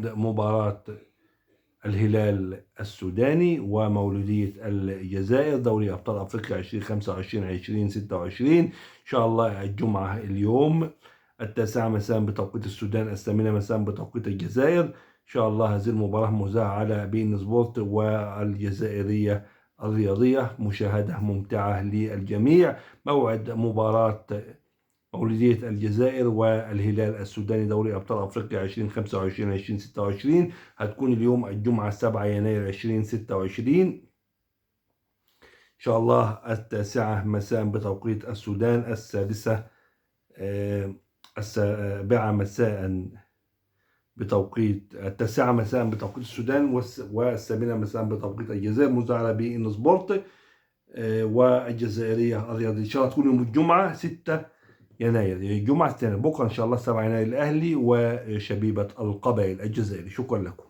مباراة الهلال السوداني ومولودية الجزائر دوري أبطال أفريقيا 2025-2026 إن شاء الله الجمعة اليوم 9 مساء بتوقيت السودان، 8 مساء بتوقيت الجزائر. إن شاء الله هذه المباراة مذاعة على بين سبورت والجزائرية الرياضية، مشاهدة ممتعة للجميع. موعد مباراة مولودية الجزائر والهلال السوداني دوري أبطال أفريقيا 2025-2026 هتكون اليوم الجمعة 7 يناير 2026 إن شاء الله 9 مساء بتوقيت السودان، 7 مساء بتوقيت 9 مساء بتوقيت السودان، 8 مساء بتوقيت الجزائر، مذاعة بإن سبورت والجزائرية الرياضية. إن شاء الله تكون يوم الجمعة 6 يناير، الجمعة الثانية بكرة إن شاء الله 7 يناير الأهلي وشبيبة القبائل الجزائري. شكرا لكم.